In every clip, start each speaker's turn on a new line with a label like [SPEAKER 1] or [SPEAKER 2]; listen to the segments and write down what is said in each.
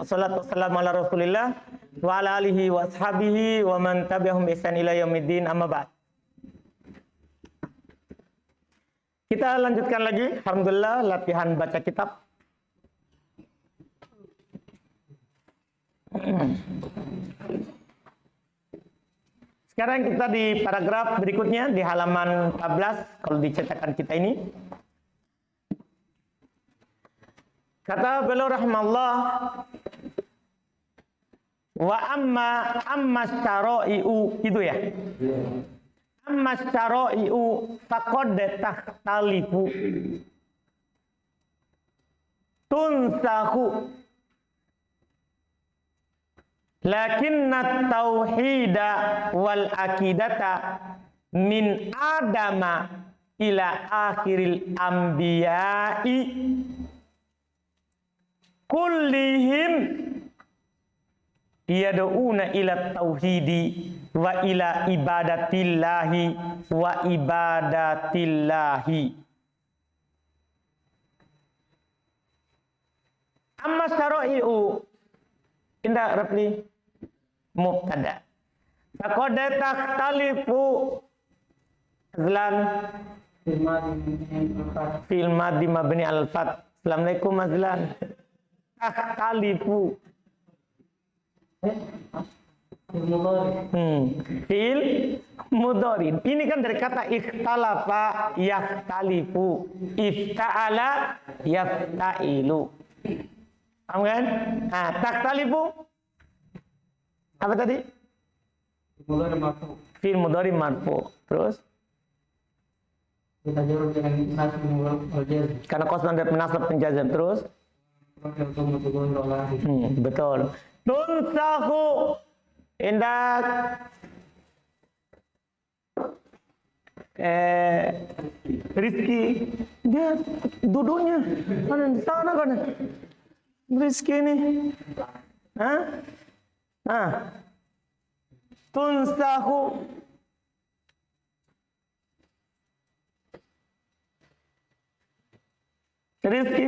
[SPEAKER 1] Wassalatu wassalamu ala Rasulillah wa ala alihi wa ashabihi wa man tabi'ahum bi ihsan ila yaumiddin, amma ba'd. Kita lanjutkan lagi, alhamdulillah, latihan baca kitab. Sekarang kita di paragraf berikutnya di halaman 14 kalau di cetakan kita ini. Kata beliau rahimahullah, wa amma syara'i'u, itu ya. Amma syara'i'u faqad takhtalifu tunsahu lakinna tauhida wal akidata min adama ila akhiril anbiya'i kullihim yad'una ila tauhidi wa ila ibadatillahi wa ibadatillahi. Amma syara'i'u indah Rafli mubtada. Faqad takhtalifu azlan fil madhi mabni al fath. Assalamualaikum azlan. Takhtalifu fi'il mudhari. Ini kan dari kata ikhtalafa yakhtalifu, ifta'ala yafta'ilu. Paham kan? Nah, takhtalifu apa tadi? Fi'il mudhari marfu. Terus? Karena qasdan dan nasab penjazam. Terus? Betul. Tunsahu indak Rizki, dia duduknya ada di sana kan Rizki ini, tunsahu Rizki,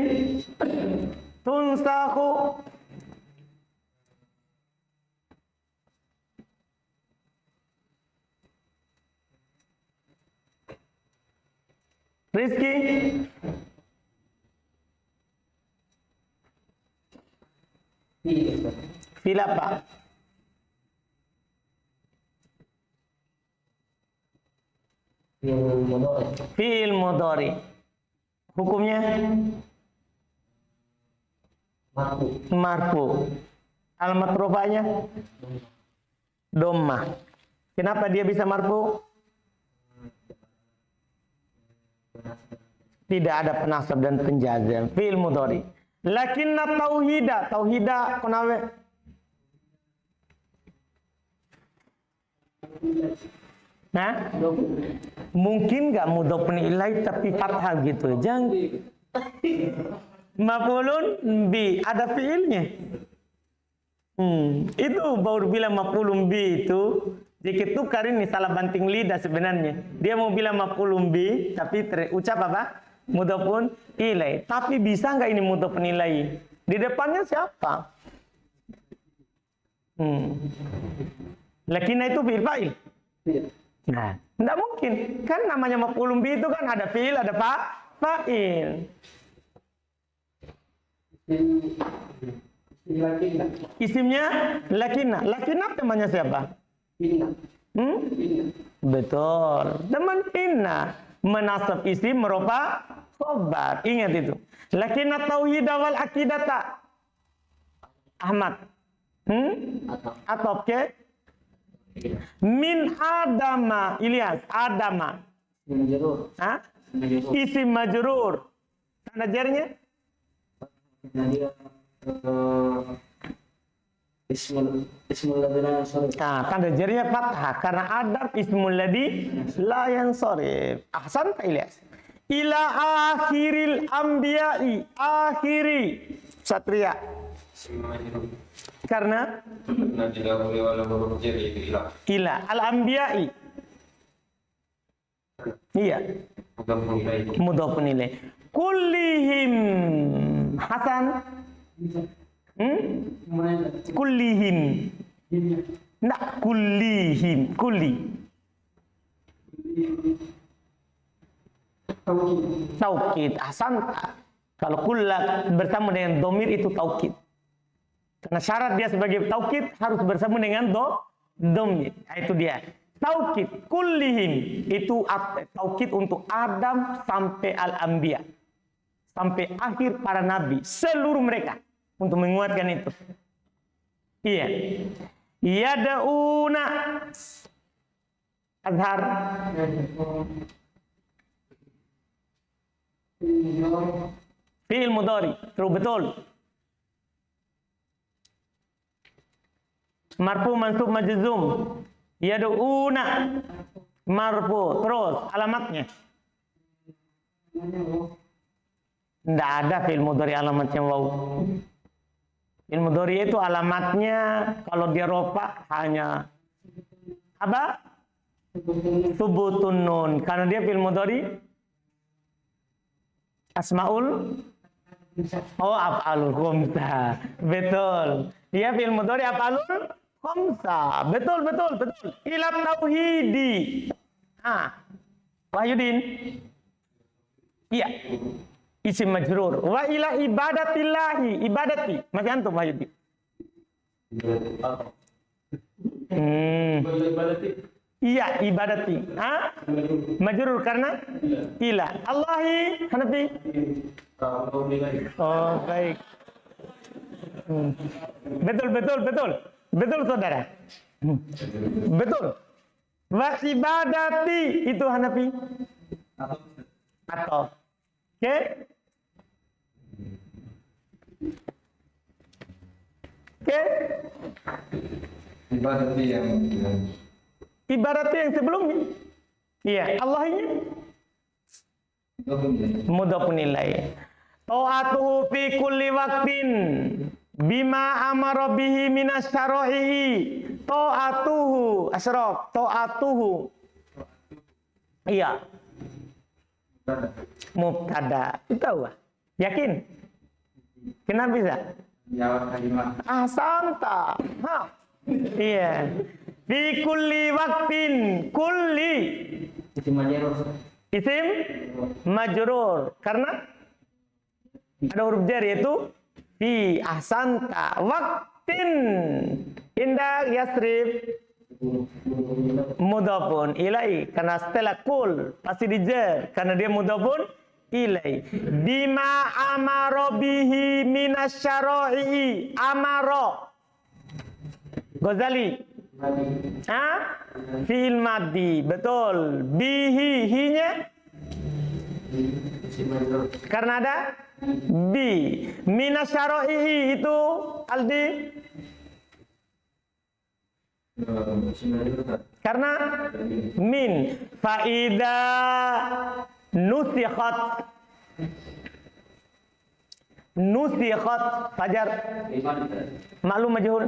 [SPEAKER 1] tunsahu Rizki, fi'il apa? Fi'il mudhari. Hukumnya marfu. Alamat rofa'nya dhammah. Kenapa dia bisa marfu? Tidak ada penasab dan penjazam. Fi'il mudhari. Lakinna tauhida kenapa? Nah, mungkin nggak mudhofun ilaih tapi fathah gitu. Jangan maf'ulun bi, ada fiilnya. Itu baru bilang maf'ulun bi itu. Dikit tukar ini salah banting lidah sebenarnya. Dia mau bilang maf'ulun bi tapi terucap apa? Mudhofun ilaih. Tapi bisa nggak ini mudhofun ilaih? Di depannya siapa? Lakinna itu fi'il fa'il. Nah, enggak mungkin. Kan namanya maf'ulun bi itu kan ada fi'il, ada fa'il. Isimnya lakinna. Lakinna temannya siapa? Betul. Teman inna. Menasab isim merupa khobar. Ingat itu. Lakinna tauhid wal akidata. Ahmad. Atau ke? Min adama. Ilyas. Adama. Isim majrur. Tanda jarnya? Tanda jarnya fathah karena Adam ismul ladzi la yansarif. Ahsan Ilyas. Ila akhiril anbiya'i, akhiri Satria. Karena ila al anbiya'i. Iya. Mudhofun ilaih. Kullihim Hasan Kullihim. Nggak, kullihim. Kulli. Taukid. Hasan. Kalau kulla bersama dengan domir itu taukid. Karena syarat dia sebagai taukid harus bersama dengan domir. Nah, itu dia. Taukid. Kullihim. Itu taukid untuk Adam sampai Al-Anbiya. Sampai akhir para nabi. Seluruh mereka. Untuk menguatkan itu. Iya. Yada'una. Azhar. Fi'il mudhari. Terus betul. Marfu mansub majzum. Yad'una. Marfu. Terus alamatnya. Tidak ada fi'il mudhari alamatnya waw. Fi'il mudhari itu alamatnya kalau dia rofa hanya apa? Subutun nun. Karena dia fi'il mudhari asmaul af'alul khamsah. Betul. Dia fi'il mudhari af'alul khamsah. Betul. Ila tauhidi. Wahyudin. Iya. Isim majrur. Wa ila ibadatillahi. Ibadati. Masih antum Wahyudin. Iya, ibadati. Majrur karena ila. Allahi Hanafi. Oh, baik. Betul saudara. Betul. Wa ibadati itu Hanafi. Atau. Oke? Ibaratnya yang sebelumnya. Iya, Allahnya mudhafun ilaih. Ta'atuhu fi kulli waqtin bima amara bihi minas syara'i. Ta'atuhu asyraf, ta'atuhu. Iya. Mubtada. Itu tahu? Yakin? Kenapa bisa?
[SPEAKER 2] Jawab kalimat.
[SPEAKER 1] Santa. Iya. Fi kulli waktin. Kulli.
[SPEAKER 2] Isim majrur.
[SPEAKER 1] Isim majrur. Karena ada huruf jar yaitu fi ahsanta. Waktin. Indah yasrib. Mudhafun ilai. Karena setelah kul pasti dijar. Karena dia mudhafun ilai. Bima amara bihi minas syara'i. Amara. Ghazali. Fi'il madhi. Betul. Bihi. Hinya. Karena ada bi. Minas syara'i itu Aldi. Karena min. Fa'ida nusikhat. Fajar. Maklum majhul.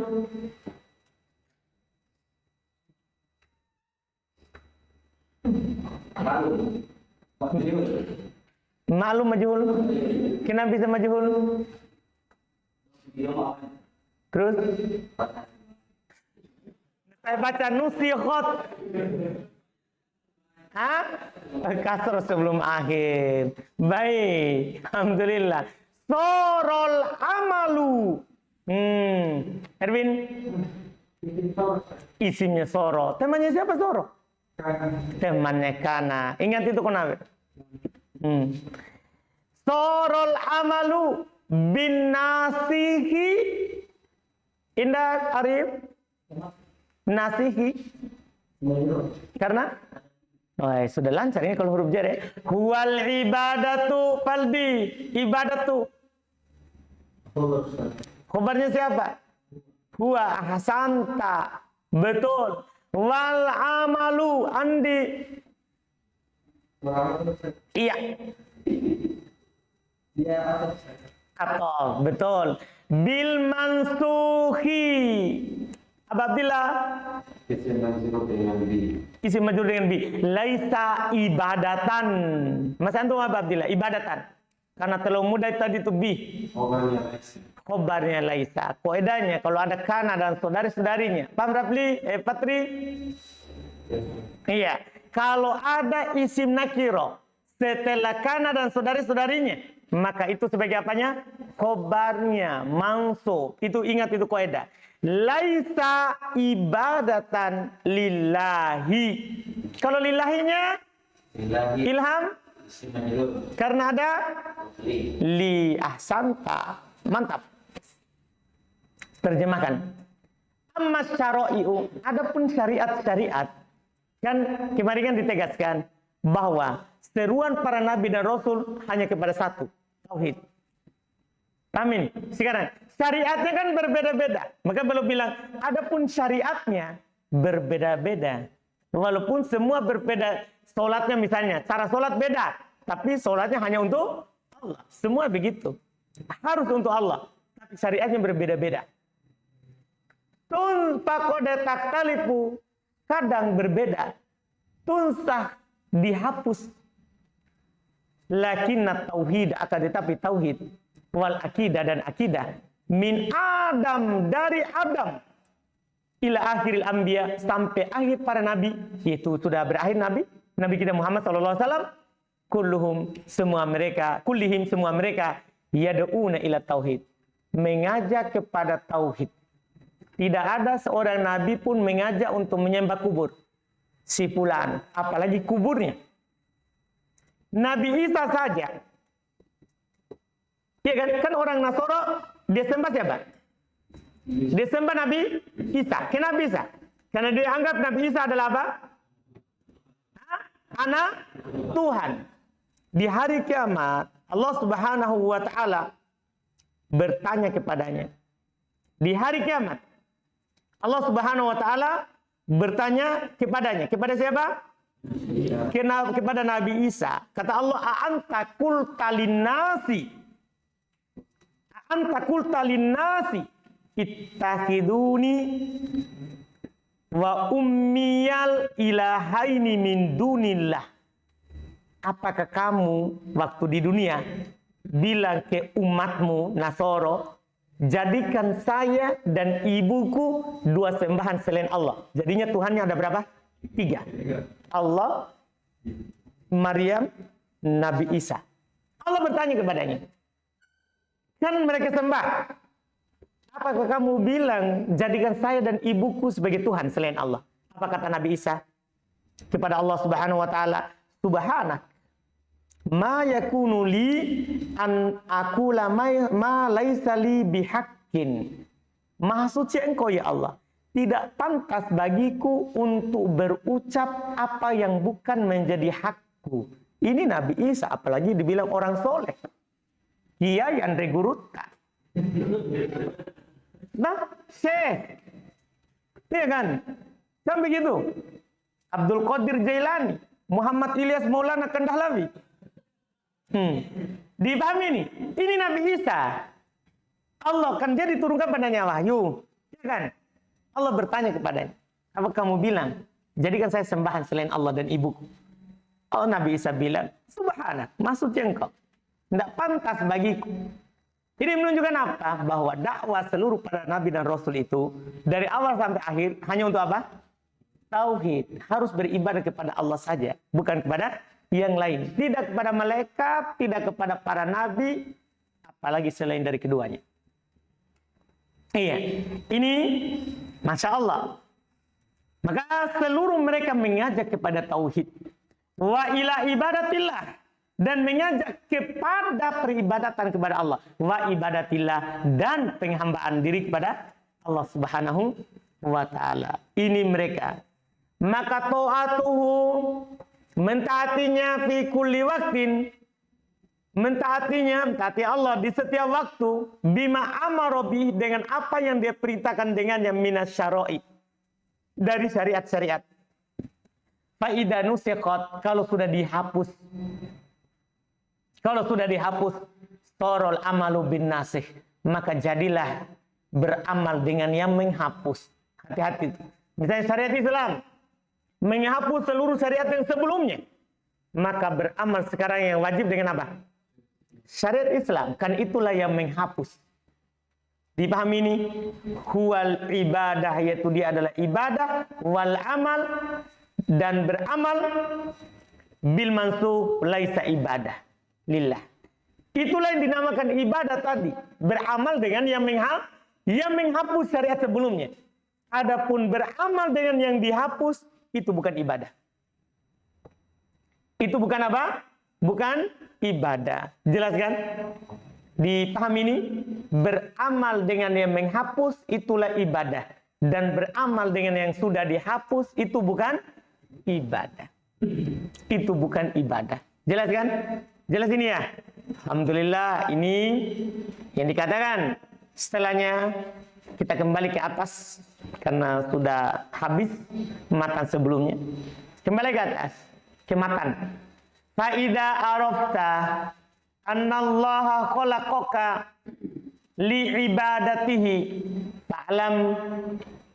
[SPEAKER 1] Maklum majhul. Kenapa bisa majhul? Terus saya baca nusikhat. Kasar sebelum akhir. Baik. Alhamdulillah. Sorol amalu. Erwin. Isimnya soro. Temannya siapa soro? Temannya Kana. Ingat itu kenapa? Sorol amalu bin nasihi. Indah Arif. Nasihi. Karena sudah lancar ini kalau huruf jar ya. Huwal ibadatu qalbi. Ibadatu. Khabarnya siapa? Huwa ahsanta. Betul. Wal amalu andi. Iya. Atau betul. Bil mansuhi. Apabila isim majrur dengan bi. Laisa ibadatan. Mas antum apa Abdillah? Ibadatan. Karena terlalu mudah tadi itu bi. Khobarnya laisa. Koedanya kalau ada kana dan saudari-saudarinya. Paham Rafli? Patri? Iya. Kalau ada isim nakiro setelah kana dan saudari-saudarinya, maka itu sebagai apanya? Khobarnya, manso. Itu ingat itu koedah. Laisa ibadatan lillahi. Kalau lillahinya ilham karena ada li ahsanta. Mantap. Terjemahkan. Amma syara'i'u, adapun syariat-syariat, kan kemarin kan ditegaskan bahwa seruan para nabi dan rasul hanya kepada satu, tauhid. Amin. Sekarang syariatnya kan berbeda-beda. Maka belum bilang adapun syariatnya berbeda-beda. Walaupun semua berbeda, sholatnya misalnya, cara sholat beda, tapi sholatnya hanya untuk Allah. Semua begitu. Harus untuk Allah, tapi syariatnya berbeda-beda. Tunta kode taktalifu, kadang berbeda. Tunsah dihapus. Lakinna tauhid, akan tetapi tauhid wal akidah dan akidah min Adam, dari Adam ila akhiril anbiya, sampai akhir para nabi, yaitu sudah berakhir Nabi kita Muhammad SAW, kulluhum, semua mereka, kullihim, semua mereka, yad'una ila tauhid, mengajak kepada tauhid. Tidak ada seorang nabi pun mengajak untuk menyembah kubur. Si fulan, apalagi kuburnya. Nabi Isa saja. Ya kan orang Nasoro, dia sembah siapa? Dia sembah Nabi Isa. Kenapa bisa? Karena dia anggap Nabi Isa adalah apa? Anak Tuhan. Di hari kiamat, Allah Subhanahu wa Ta'ala bertanya kepadanya. Di hari kiamat, Allah Subhanahu wa Ta'ala bertanya kepadanya. Kepada siapa? Kepada Nabi Isa. Kata Allah, a'anta qulta linnasi, a'anta qulta linnasi ittakhiduni wa ummiyal ilahaini min dunillah. Apakah kamu waktu di dunia bilang ke umatmu Nasoro, jadikan saya dan ibuku dua sembahan selain Allah. Jadinya Tuhannya ada berapa? 3. Allah, Maryam, Nabi Isa. Allah bertanya kepadanya. Kan mereka sembah. Apakah kamu bilang jadikan saya dan ibuku sebagai Tuhan selain Allah? Apa kata Nabi Isa kepada Allah Subhanahu wa Ta'ala? Subhanak, ma yakunu li an aqula ma laisa li bihaqqin. Maha suci Engkau ya Allah. Tidak pantas bagiku untuk berucap apa yang bukan menjadi hakku. Ini Nabi Isa, apalagi dibilang orang soleh. Kiai Andre Guruta. Nah, Syekh. Iya kan? Kan begitu. Abdul Qadir Jailani, Muhammad Ilyas Maulana Kandahlawi. Dipahami nih? Ini Nabi Isa. Allah kan dia diturunkan padanya wahyu. Ya kan? Allah bertanya kepadanya, apa kamu bilang, jadikan saya sembahan selain Allah dan ibuku? Oh, Nabi Isa bilang, subhanak, maksudnya engkau. Tidak pantas bagiku. Ini menunjukkan apa? Bahwa dakwah seluruh para nabi dan rasul itu, dari awal sampai akhir, hanya untuk apa? Tauhid. Harus beribadah kepada Allah saja, bukan kepada yang lain. Tidak kepada malaikat, tidak kepada para nabi, apalagi selain dari keduanya. Iya, ini Masya Allah. Maka seluruh mereka mengajak kepada tauhid. Wa ila ibadatillah. Dan mengajak kepada peribadatan kepada Allah. Wa ibadatillah. Dan penghambaan diri kepada Allah Subhanahu wa Ta'ala. Ini mereka. Maka ta'atuhu, mentaatinya fi kulli waktin. Mentaati Allah di setiap waktu, bima amarobi, dengan apa yang dia perintahkan dengannya, minas syara'i, dari syariat-syariat. Fa'idha nusiqat, kalau sudah dihapus, torol amalu bin nasih, maka jadilah beramal dengan yang menghapus. Hati-hati. Misalnya syariat Islam menghapus seluruh syariat yang sebelumnya, maka beramal sekarang yang wajib dengan apa? Syariat Islam, kan itulah yang menghapus. Dipahami ini? Huwal ibadah, yaitu dia adalah ibadah, wal amal, dan beramal, bil mansub laisa ibadah lillah. Itulah yang dinamakan ibadah tadi, beramal dengan yang menghapus syariat sebelumnya. Adapun beramal dengan yang dihapus, itu bukan ibadah. Itu bukan apa? Bukan ibadah. Jelas kan? Dipahami ini? Beramal dengan yang menghapus, itulah ibadah. Dan beramal dengan yang sudah dihapus, itu bukan ibadah. Itu bukan ibadah. Jelas kan? Jelas ini ya? Alhamdulillah, ini yang dikatakan. Setelahnya kita kembali ke atas karena sudah habis matan sebelumnya. Kembali ke atas, ke matan. Faida arafta annallaha khalaqaka li ibadatihi fa'lam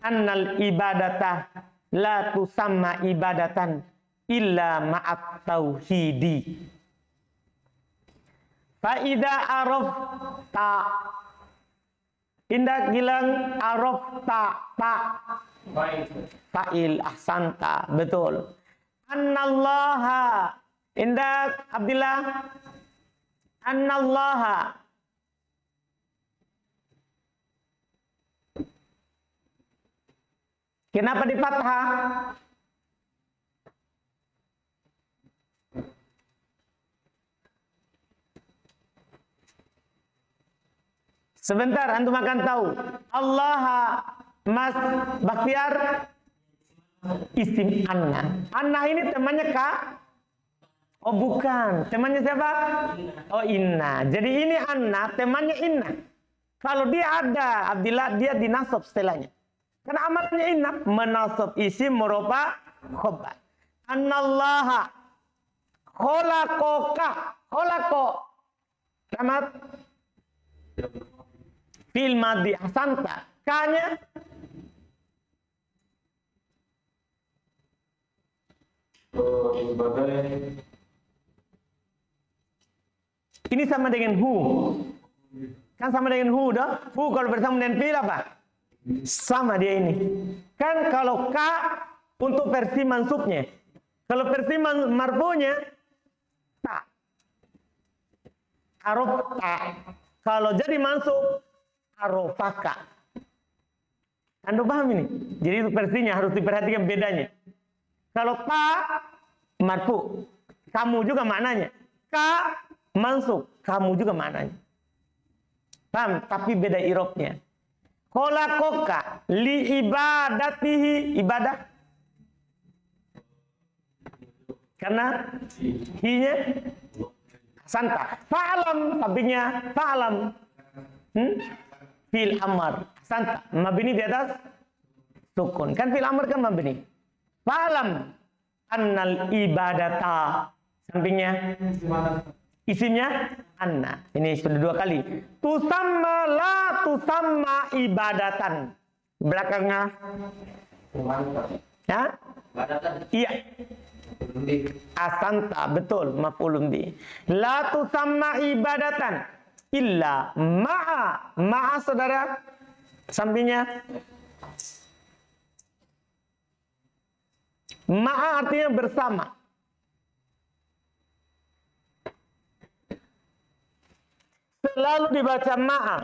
[SPEAKER 1] annal ibadata la tusamma ibadatan illa ma'at tauhidi. Faida arafta, indah bilang arafta, fa'il ahsanta, betul. Annallaha, indah Abdillah, annallaha, kenapa di fathah? Sebentar, antum akan tahu. Allah, Mas Bakhtiar, isim Anna. Anna ini temannya Kak? Oh bukan, temannya siapa? Oh Inna. Jadi ini Anna, temannya Inna. Kalau dia ada, Abdillah, dia dinasab setelahnya. Karena amalnya Inna, menasab isim merupa khobar. Annallaha kholaqoka, kholaqo. Selamat. Fil madhi ahsanta. K-nya ini sama dengan hu. Kan sama dengan hu dah. Hu kalau bersama dengan fi'il apa? Sama dia ini. Kan kalau ka untuk versi mansubnya. Kalau versi marfu'nya ta. Araf ta. Kalau jadi mansub arafaka. Anda paham ini? Jadi itu versinya harus diperhatikan bedanya. Kalau ta marfu, kamu juga maknanya. Ka mansub, kamu juga maknanya. Paham? Tapi beda irobnya. Kholaqoka li ibadatihi, ibadah. Karena hi-nya santa. Fa'alam, tabinya fa'alam. Fil amar santa. Mabni di atas sukun. Kan fil amar kan mabni. Fa'alam annal ibadata. Sampingnya isimnya anna. Ini sudah 2 kali. Tusamma la tusamma ibadatan. Belakangnya ya? Iya. Asanta, betul, maf'ulun bi. La tusamma ibadatan illa ma'a. Ma'a saudara. Sampingnya ma'a artinya bersama. Selalu dibaca ma'a.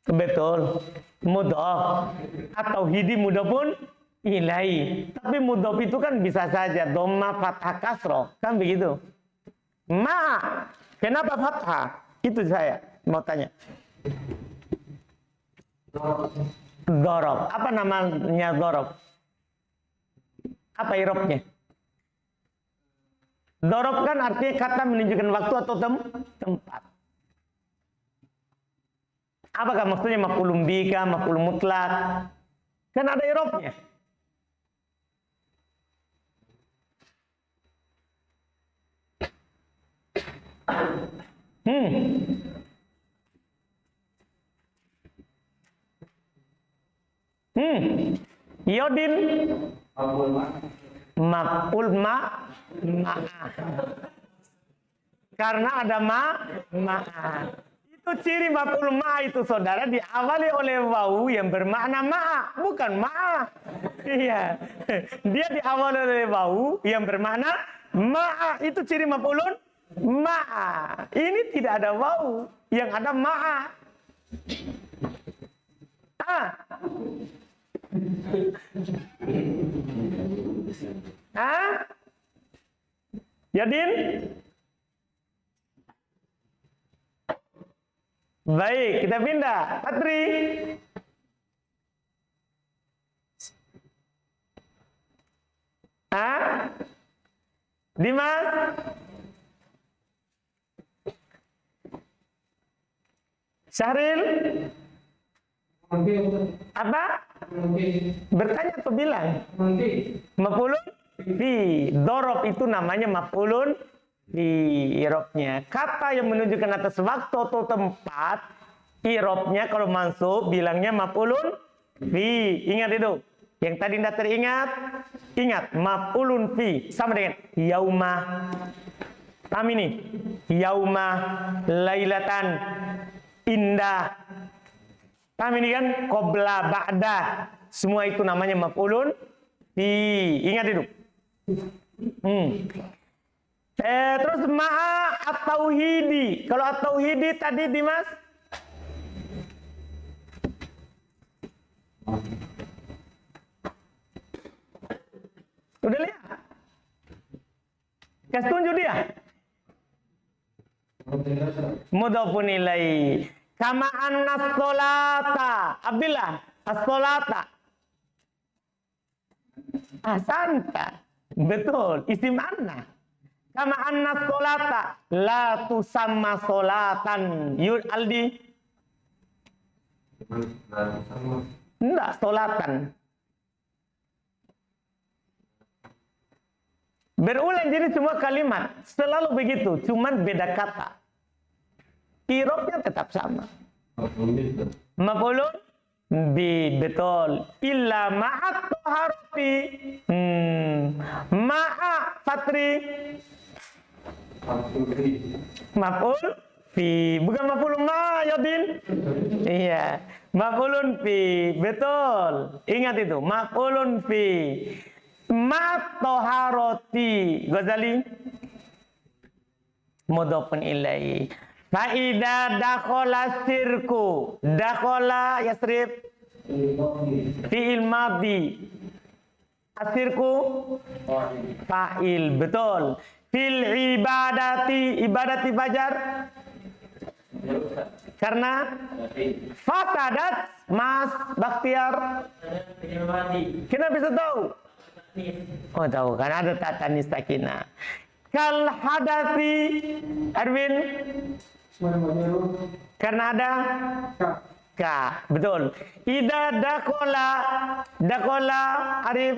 [SPEAKER 1] Betul. Mudhaf atau hidi mudhaf pun ilai. Tapi mudhaf itu kan bisa saja dhamma fathah kasroh, kan begitu. Ma, kenapa fathah? Itu saya mau tanya. Dhorob. Apa namanya dhorob? Apa irobnya? Dhorob kan artinya kata menunjukkan waktu atau tempat. Apakah maksudnya maf'ulun bika, maf'ul mutlak? Kan ada irobnya. Yodin maf'ul ma'a. Karena ada ma'a. Itu ciri maf'ul ma'a itu saudara diawali oleh wawu yang bermakna ma'a, bukan ma'a. Iya. Dia diawali oleh wawu yang bermakna ma'a. Itu ciri maf'ulun ma'a. Ini tidak ada wawu, yang ada ma'a. Yadin? Baik, kita pindah. Patri. Dimas? Syahril? Apa? Bertanya atau bilang? Maf'ulun fi. Dorob itu namanya maf'ulun fi irobnya. Kata yang menunjukkan atas waktu atau tempat, irobnya kalau mansub bilangnya maf'ulun fi. Ingat itu. Yang tadi tidak teringat, ingat maf'ulun fi sama dengan yauma. Paham ini? Yauma, lailatan, indah. Paham ini kan? Qobla, ba'da. Semua itu namanya maf'ulun fi. Ingat itu. Terus ma'a at-tauhidi. Kalau at-tauhidi tadi Dimas? Udah lihat? Kasih tunjuk dia. Mudhafun ilaihi. Kama anna sholata. Abdillah, as-sholata. Ahsanta. Betul, isim anna. Kama anna sholata la tusamma sholatan. Yud Aldi. Enggak, sholatan. Berulang jadi semua kalimat. Selalu begitu, cuman beda kata. Irobnya tetap sama. Maf'ulun bi, betul. Illa ma'at toharoti. Ma'a Fatri. Maf'ul fi. Bukan maf'ulun ma, Yadin. Iya. Maf'ulun fi. Betul. Ingat itu. Maf'ulun fi. Ma'at toharoti. Ghazali. Mudhafun ilaihi. Fa'idha dakhala sirku. Dakhala Yasrib. Fi'il madhi. Asirku fa'il. Betul. Fil ibadati. Ibadati Fajar. Karena fasadat Mas Bakhtiar. Kenapa bisa tahu? Oh tahu, karena ada tatanis sakinah. Kal hadafi Arwin. Karena ada ka. Betul. Ida dakola Arif.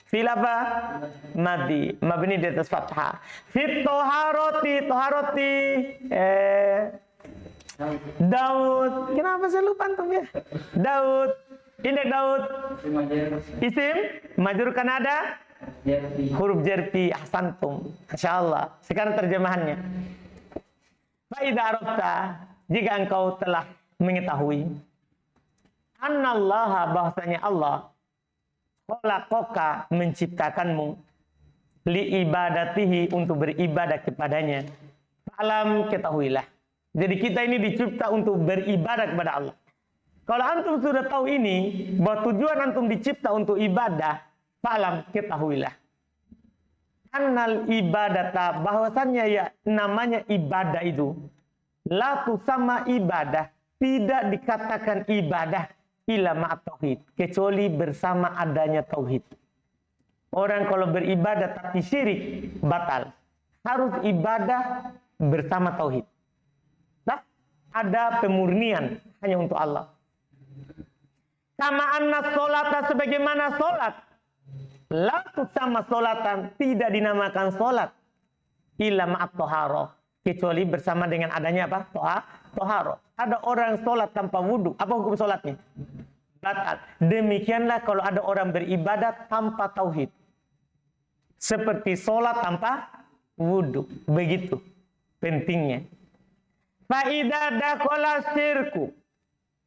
[SPEAKER 1] Fil apa? Madi. Mabni di atas fathah. Fit toharoti. Daud. Kenapa saya lupa antum ya? Daud. Indek Daud. Isim. Majrur kan ada? Huruf jerpi. Ahsantum. Masya Allah. Sekarang terjemahannya. Fa'idha arafta. Jika engkau telah mengetahui. Annallaha, bahwasanya Allah. Khalaqaka, menciptakanmu. Li ibadatihi, untuk beribadah kepadanya. Fa'alam, ketahuilah. Jadi kita ini dicipta untuk beribadah kepada Allah. Kalau antum sudah tahu ini, bahwa tujuan antum dicipta untuk ibadah, fa'alam, ketahuilah. Annal ibadata, bahwasannya ya namanya ibadah itu. La tusamma ibadah, tidak dikatakan ibadah illa ma'at tauhid, kecuali bersama adanya tauhid. Orang kalau beribadah tapi syirik, batal. Harus ibadah bersama tauhid. Nah, ada pemurnian hanya untuk Allah. Kama anna sholata, sebagaimana sholat. La tusamma sholatan, tidak dinamakan sholat. Illa ma'at toharoh, kecuali bersama dengan adanya apa? Toharoh. Ada orang sholat tanpa wudhu. Apa hukum sholatnya? Batal. Demikianlah kalau ada orang beribadat tanpa tauhid. Seperti sholat tanpa wudu. Begitu pentingnya. Fa idza dakhala syirku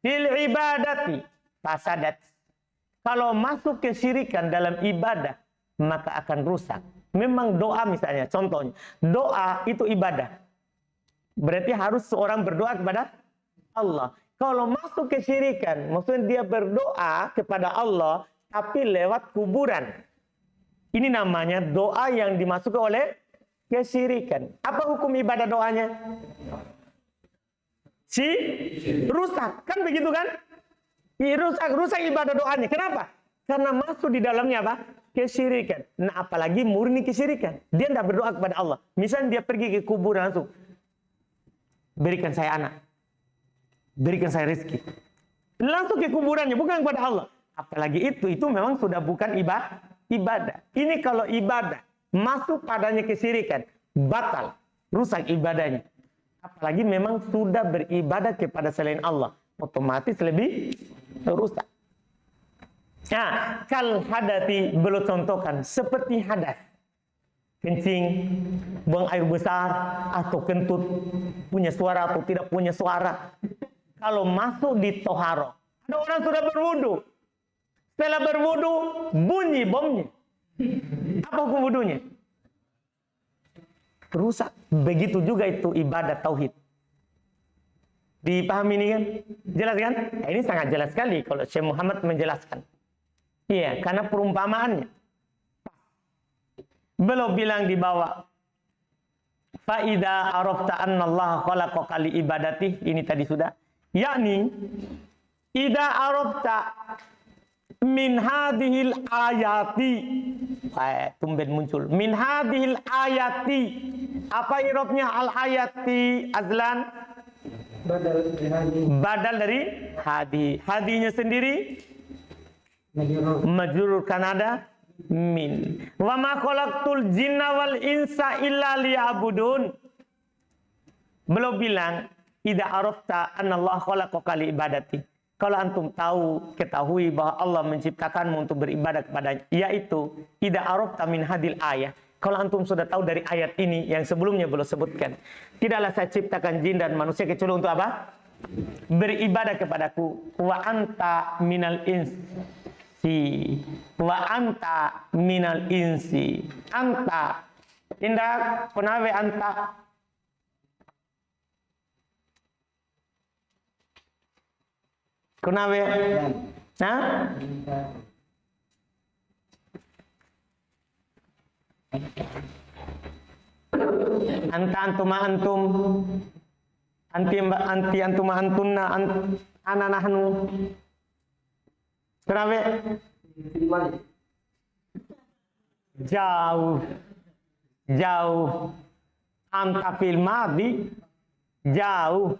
[SPEAKER 1] fil ibadati fasadat. Kalau masuk kesyirikan dalam ibadah, maka akan rusak. Memang doa misalnya, contohnya, doa itu ibadah. Berarti harus seorang berdoa kepada Allah. Kalau masuk kesyirikan, maksudnya dia berdoa kepada Allah, tapi lewat kuburan. Ini namanya doa yang dimasuki oleh kesyirikan. Apa hukum ibadah doanya? Rusak. Kan begitu kan? Rusak ibadah doanya. Kenapa? Karena masuk di dalamnya apa? Kesyirikan. Nah, apalagi murni kesyirikan. Dia tidak berdoa kepada Allah. Misalnya dia pergi ke kuburan langsung. Berikan saya anak. Berikan saya rezeki. Langsung ke kuburannya, bukan kepada Allah. Apalagi itu memang sudah bukan ibadah. Ini kalau ibadah masuk padanya kesyirikan, batal, rusak ibadahnya. Apalagi memang sudah beribadah kepada selain Allah, otomatis lebih rusak. Nah, kal hadati belum contohkan seperti hadas, kencing, buang air besar atau kentut, punya suara atau tidak punya suara. Kalau masuk di toharo, ada orang sudah berwudu. Setelah berwudu, bunyi bomnya. Apa hukum wudunya? Rusak. Begitu juga itu ibadah tauhid. Dipahami ini kan? Jelas kan? Nah, ini sangat jelas sekali kalau Syekh Muhammad menjelaskan. Iya, karena perumpamaannya. Belum bilang di bawah. Fa'idha arafta anna Allah khalaqaka li ibadati. Ini tadi sudah. Yakni, idha arafta min hadhil ayati. Tumben muncul. Min hadhil ayati. Apa irobnya al ayati, Azlan? Badal dari hadi. Hadinya sendiri majrur Kanada min. Wa ma khalaqtul jinna wal insa illa liya'budun. Belum bilang idza arafta anna Allah khalaqaka li ibadati. Kalau antum ketahui bahwa Allah menciptakanmu untuk beribadah kepadanya, yaitu idza arafta min hadil ayah. Kalau antum sudah tahu dari ayat ini yang sebelumnya belum sebutkan, tidaklah saya ciptakan jin dan manusia kecuali untuk apa? Beribadah kepadaku. Wa anta minal insi. Wa anta minal insi. Anta. Tindak penawe anta. Kunawe. Nah? Anta antuma antum. Anti antuma antunna ana nahnu. Kunawe. Jauh. Anta fil madi. Jauh.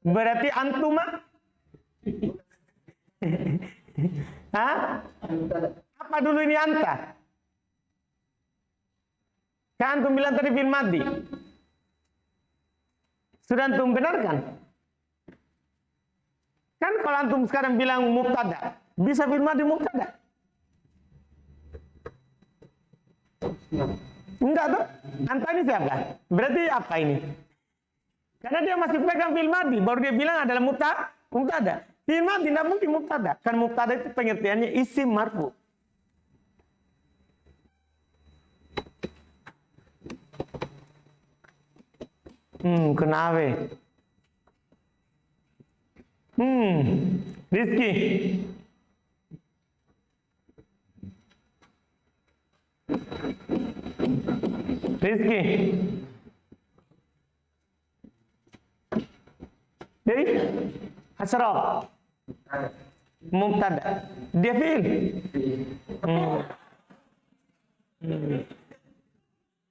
[SPEAKER 1] Berarti antuma. Hah? Apa dulu ini anta? Kan antum bilang tadi fil madi. Sudah antum benarkan? Kan kalau antum sekarang bilang mubtada, bisa fil madi mubtada? Enggak tuh? Anta ini siapa? Berarti apa ini? Karena dia masih pegang fil madi, baru dia bilang adalah mubtada. Fil madi tidak mungkin mubtada. Kan mubtada itu pengertiannya isim marfu. Kenapa? Rizki. Jadi, asraf. Mubtada. Dia fi'il.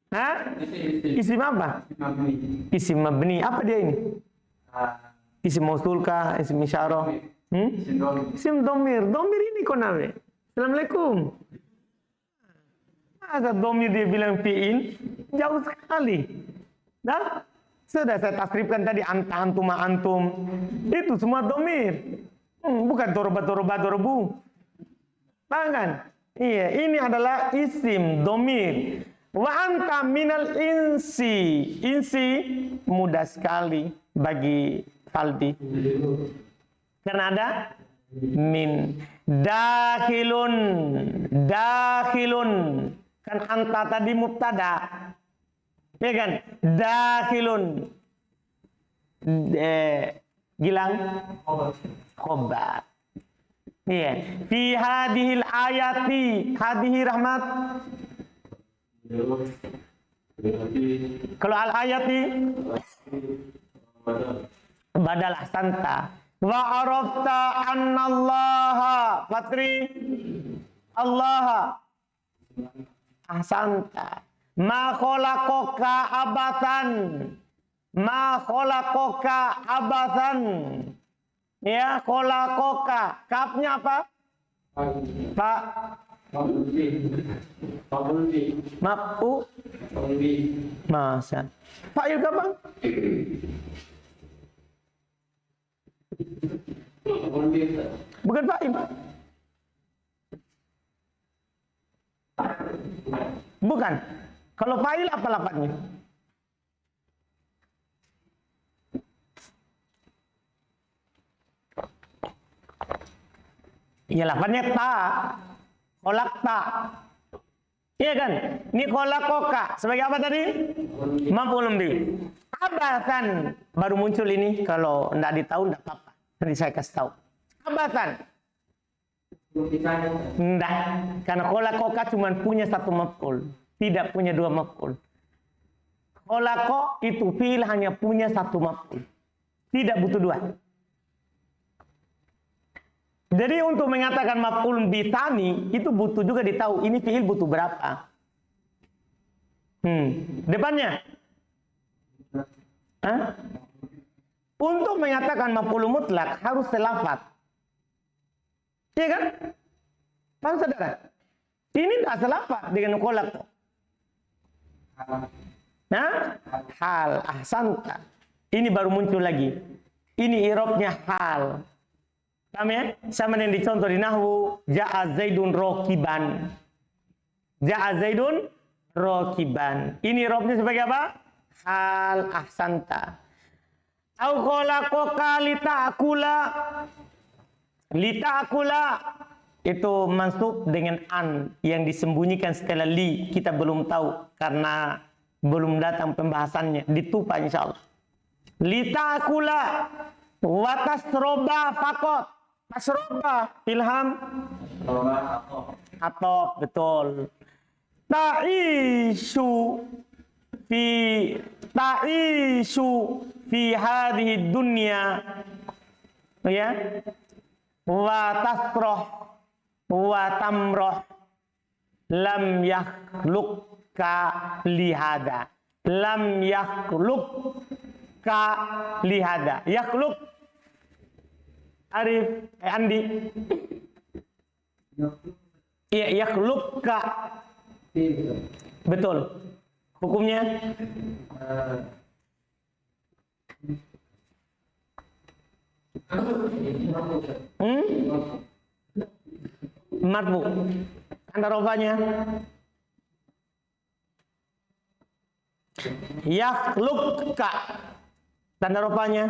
[SPEAKER 1] Hah? Isim apa? Isim mabni. Apa dia ini? Isim mausul kah? Isim isyarah? Isim domir. Domir ini konawe. Assalamualaikum. Masa domir dia bilang fi'il? Jauh sekali. Dah? Sudah saya tasrifkan tadi anta antuma antum. Itu semua domir. Bukan dorobu. Paham kan? Iya, ini adalah isim domir. Wa anta minal insi. Insi mudah sekali bagi Faldi. Karena ada min. Dakhilun. Dakhilun. Kan anta tadi mubtada. Ya kan? Dakhilun. Gilang khobar. Iya. Fi hadhil ayati. Hadhihi rahmat. Kalau al ayati badal ahsanta. Wa arafta annallaha. Fatri. Allah. Ahsanta. Ma khalaqaka abathan. Ma khalaqaka abathan. Ya, khalaqaka. Kapnya apa? Pak. Mafu. Masa. Fa'il kapan? Bukan fa'il. Bukan. Kalau fa'il apa lafadznya? Ya lafadznya ta. Kolak ta. Iya kan? Ini kolakoka. Sebagai apa tadi? Maf'ul bih. Abasan. Baru muncul ini. Kalau tidak ditahu, tidak apa-apa. Nanti saya kasih tahu. Abasan. Tidak. Karena kolakoka cuma punya satu maf'ul. Tidak punya dua maf'ul. Kolako itu fi'il hanya punya satu maf'ul. Tidak butuh dua. Jadi untuk mengatakan maf'ul bi tsani itu butuh juga ditahu ini fi'il butuh berapa. Depannya. Hah? Untuk mengatakan maf'ul mutlak harus selafat. Iya kan? Paham saudara? Ini tidak selafat dengan kolak. Nah, hal ahsanta. Ini baru muncul lagi. Ini i'rabnya hal. Paham ya? Sama yang dicontoh di nahwu ja'a zaidun rokiban. Ja'a zaidun rokiban. Ini i'rabnya sebagai apa? Hal ahsanta. Au khalaqaka lita'kula. Lita'kula itu mansub dengan an yang disembunyikan setelah li. Kita belum tahu karena belum datang pembahasannya. Ditupa insyaallah. Lita'kula wa tasroba faqat. Tasroba ilham atau betul. Ta'ishu fi hadhihi dunya. Ya. Wa tasroh wa tamroh lam yakhluqka lihada. Lam yakhluqka lihada. Yakhluq Arif, Andi. Iya, yakhluqka. Betul. Hukumnya? Marfu. Tanda rofanya? Yakhluqka. Tanda rofanya?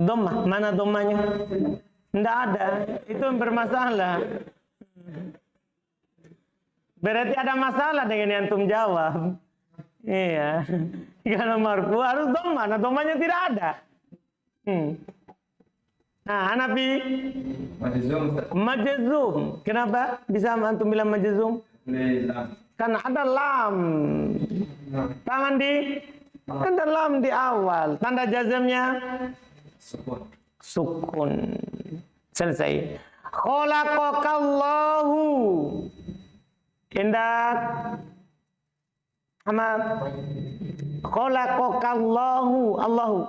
[SPEAKER 1] Domah, mana domanya? Tidak ada, itu yang bermasalah. Berarti ada masalah dengan yang antum jawab. Iya, karena marfu harus domah, nah domanya tidak ada. Nah, Hanafi majzum. Kenapa bisa antum bilang majzum? Karena ada lam. Tangan ada lam di awal. Tanda jazmnya sukun. Selesai. Khalaqakallahu. Indah Ahmad. Khalaqakallahu. Allahu.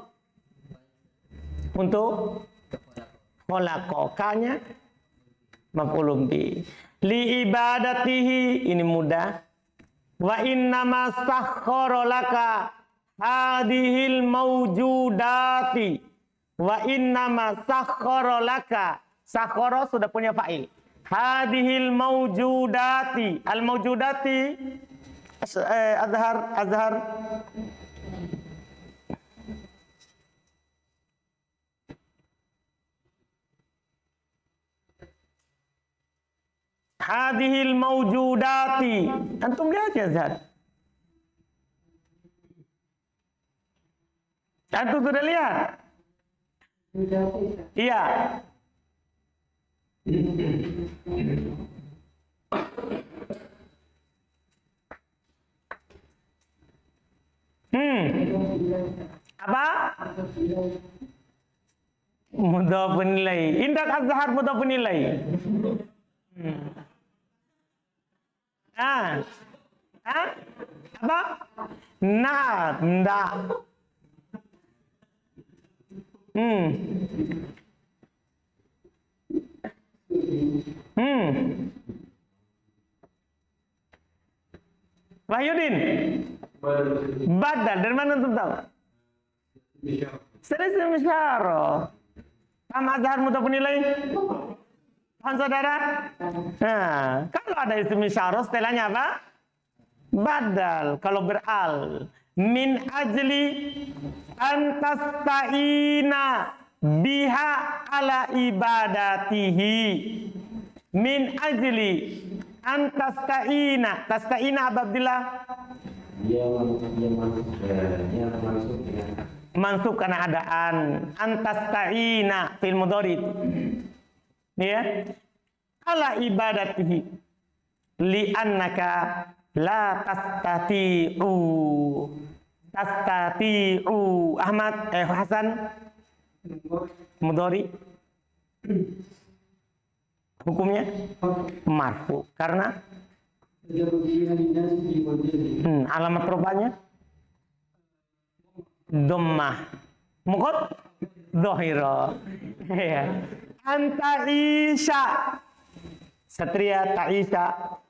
[SPEAKER 1] Untuk khalaqakanya maf'ulun bi. Li ibadatihi, ini mudah. Wa innama sakhkhara laka hadhil mawjudati. Wa innama sakhkhara laka. Sakhkhara sudah punya fa'il. hadhil mawjudati. Al mawjudati azhar hadhil mawjudati. Antum lihat ya Azhar. Antum sudah lihat? Iya. Apa? Mudhafun ilaih. Indak azhar mudhafun ilaih. Apa? Nah, enggak. Wahyudin. Badal. Dari mana antum tahu? Sering misyaro. Paham azhar mudhafun ilaih? Paham saudara? Nah, kalau ada isim isyarah setelahnya apa? Badal. Kalau beral. Min ajli antasta'ina biha ala ibadatihi. Min ajli antasta'ina. Tasta'ina Abdillah? Mansub karena adaan. Antasta'ina fil mudhari. Ya, ala ibadatihi li'annaka la tastati'u Ahmad Hasan mudhari hukumnya marfu karena alamat rupanya dhammah muqad dhahira. Ya. Anta Isya Satria Ta'isa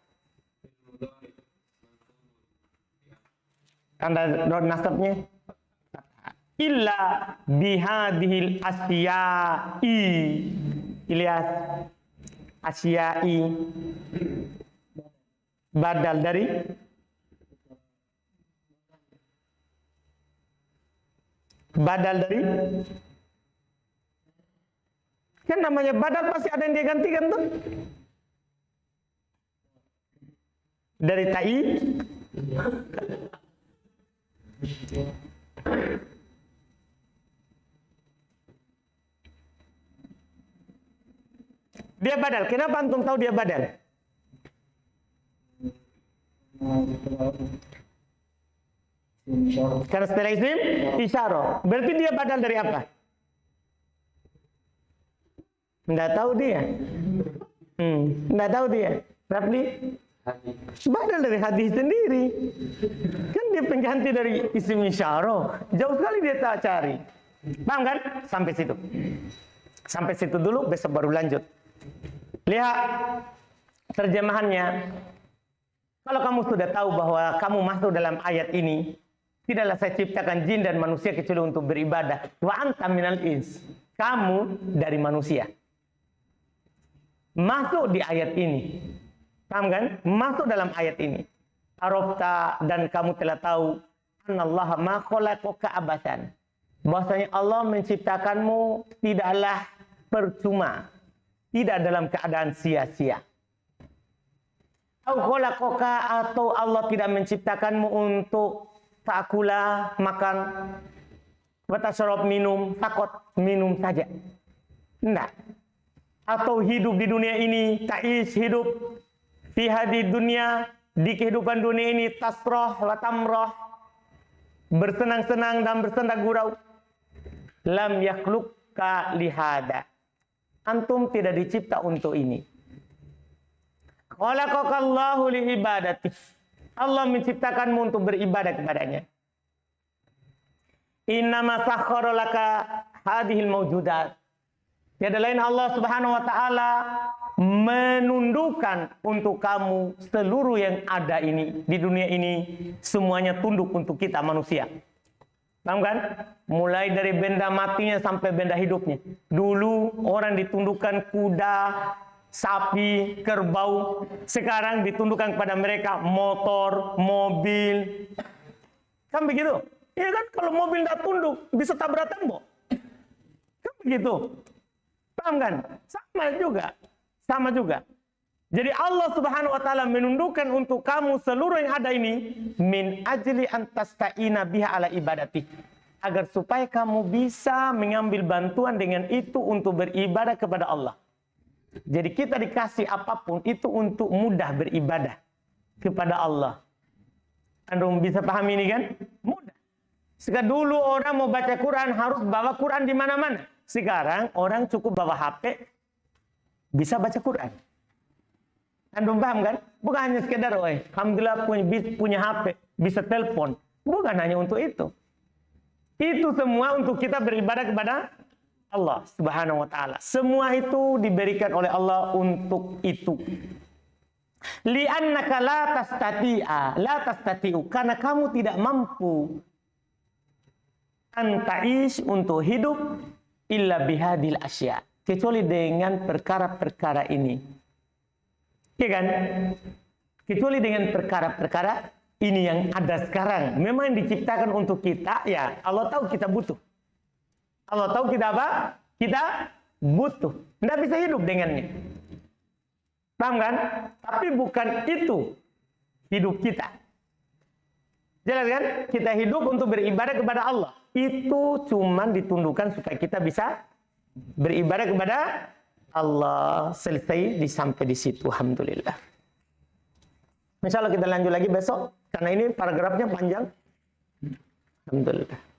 [SPEAKER 1] tanda dot nasabnya illa bihadhil asya'i. Ilyas asya'i badal dari kan namanya badal pasti ada yang dia gantikan tuh. Dari ta'i. Dia badal. Kenapa antum tahu dia badal? Karena setelah isim isyarah. Berarti dia badal dari apa? Nggak tahu dia. Nggak tahu dia. Rafli? Badal dari hadis sendiri. Kan dia pengganti dari isim isyarah. Jauh sekali dia tak cari. Paham kan? Sampai situ. Sampai situ dulu, besok baru lanjut. Lihat terjemahannya. Kalau kamu sudah tahu bahwa kamu masuk dalam ayat ini, tidaklah saya ciptakan jin dan manusia kecuali untuk beribadah. Wa anta minal ins. Kamu dari manusia. Masuk di ayat ini. Paham kan? Masuk dalam ayat ini. Arafta dan kamu telah tahu anallaha ma khalaqaka abasan. Bahwasanya Allah menciptakanmu tidaklah percuma. Tidak dalam keadaan sia-sia. Atau Allah tidak menciptakanmu untuk ta'kula, makan, wa tashrab, minum, takut minum saja. Enggak. Atau hidup di dunia ini, ta'is, hidup fi hadid dunia, di kehidupan dunia ini, tasroh wa tamroh, bersenang-senang dan bersenda gurau. Lam yakhluqka lihada. Antum tidak dicipta untuk ini. Khalaqakallahu li ibadati. Allah menciptakanmu untuk beribadah kepadanya. Innama sakhkhara laka hadhil mawjudat. Tiada lain Allah Subhanahu wa taala menundukkan untuk kamu seluruh yang ada ini di dunia ini, semuanya tunduk untuk kita manusia. Paham kan? Mulai dari benda matinya sampai benda hidupnya. Dulu orang ditundukkan kuda, sapi, kerbau. Sekarang ditundukkan kepada mereka motor, mobil. Kan begitu? Iya kan, kalau mobil tidak tunduk bisa tabrak tembok. Kan begitu? Paham kan? Sama juga. Jadi Allah Subhanahu wa taala menundukkan untuk kamu seluruh yang ada ini min ajli antasta'ina biha ala ibadati. Agar supaya kamu bisa mengambil bantuan dengan itu untuk beribadah kepada Allah. Jadi kita dikasih apapun itu untuk mudah beribadah kepada Allah. Antum bisa paham ini kan? Mudah. Sekarang dulu orang mau baca Quran harus bawa Quran di mana-mana. Sekarang orang cukup bawa HP bisa baca Quran. Antum paham kan? Bukan hanya sekedar, alhamdulillah punya HP, bisa telepon. Bukan hanya untuk itu. Itu semua untuk kita beribadah kepada Allah Subhanahu wa taala. Semua itu diberikan oleh Allah untuk itu. Li'annaka la tastati'u, karena kamu tidak mampu antaish untuk hidup illa bihadil asya, kecuali dengan perkara-perkara ini. Ya kan? Kecuali dengan perkara-perkara ini yang ada sekarang. Memang diciptakan untuk kita, ya Allah tahu kita butuh. Allah tahu kita apa? Kita butuh. Tidak bisa hidup dengannya. Paham kan? Tapi bukan itu hidup kita. Jelas kan? Kita hidup untuk beribadah kepada Allah. Itu cuman ditundukkan supaya kita bisa beribadah kepada Allah. Selesai sampai di situ, alhamdulillah. Insya Allah kita lanjut lagi besok karena ini paragrafnya panjang. Alhamdulillah.